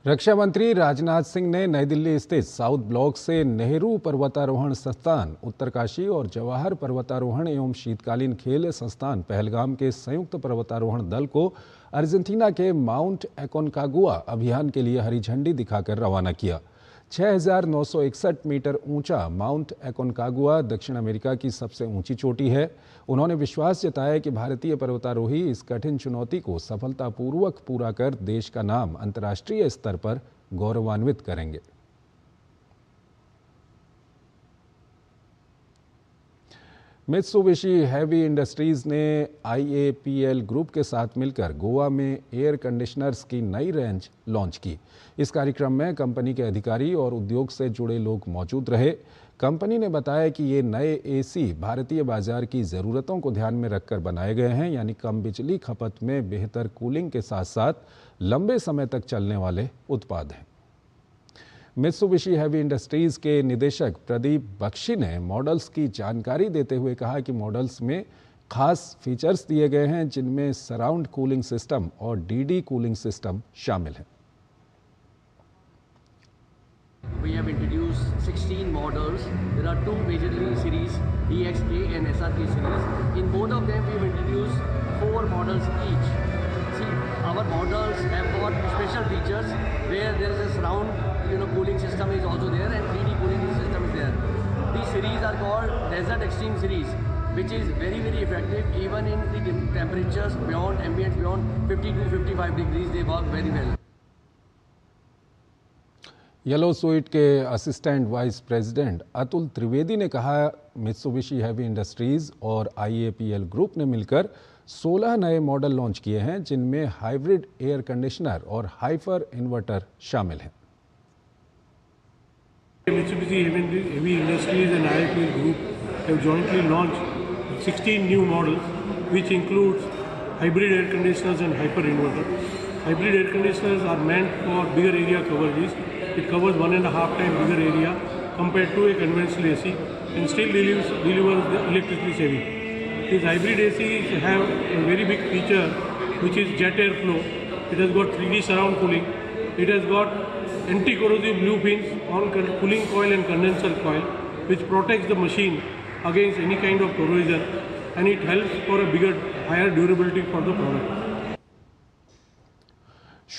रक्षा मंत्री राजनाथ सिंह ने नई दिल्ली स्थित साउथ ब्लॉक से नेहरू पर्वतारोहण संस्थान, उत्तरकाशी और जवाहर पर्वतारोहण एवं शीतकालीन खेल संस्थान पहलगाम के संयुक्त पर्वतारोहण दल को अर्जेंटीना के माउंट एकोनकागुआ अभियान के लिए हरी झंडी दिखाकर रवाना किया। 6,961 मीटर ऊंचा माउंट एकोनकागुआ दक्षिण अमेरिका की सबसे ऊंची चोटी है। उन्होंने विश्वास जताया कि भारतीय पर्वतारोही इस कठिन चुनौती को सफलतापूर्वक पूरा कर देश का नाम अंतर्राष्ट्रीय स्तर पर गौरवान्वित करेंगे। मित्सुबिशी हैवी इंडस्ट्रीज ने IAPL ग्रुप के साथ मिलकर गोवा में एयर कंडीशनर्स की नई रेंज लॉन्च की। इस कार्यक्रम में कंपनी के अधिकारी और उद्योग से जुड़े लोग मौजूद रहे। कंपनी ने बताया कि ये नए AC भारतीय बाजार की ज़रूरतों को ध्यान में रखकर बनाए गए हैं, यानी कम बिजली खपत में बेहतर कूलिंग के साथ साथ लंबे समय तक चलने वाले उत्पाद हैं। मित्सुबिशी हैवी इंडस्ट्रीज के निदेशक प्रदीप बख्शी ने मॉडल्स की जानकारी देते हुए कहा कि मॉडल्स में खास फीचर्स दिए गए हैं, जिनमें सराउंड कूलिंग सिस्टम और DD कूलिंग सिस्टम शामिल हैं। We have introduced 16 models. There are two majorly series, EXK and SRK series. In both of them, we have introduced 4 models each. See, our models have got special features where there is a surround cooling system is also there, and 3D cooling system is there. These series are called Desert Extreme series, which is very effective even in the temperatures beyond ambient, beyond 50 to 55 degrees. They work very well. Yellow sweet के assistant vice president Atul Trivedi ने कहा, Mitsubishi heavy industries और IAPL group ने मिलकर 16 नए model launch किए हैं, जिनमें हाइब्रिड एयर कंडीशनर और हाइपर इन्वर्टर शामिल हैं। Mitsubishi Heavy Industries and IAPL Group have jointly launched 16 new models, which includes hybrid air conditioners and hyper inverter. Hybrid air conditioners are meant for bigger area coverages. It covers 1.5 times bigger area compared to a conventional AC and still delivers the electricity saving. These hybrid ACs have a very big feature, which is jet airflow. It has got 3D surround cooling. It has got anti-corrosive blue pins on cooling coil and condenser coil, which protects the machine against any kind of corrosion, and it helps for a higher durability for the product.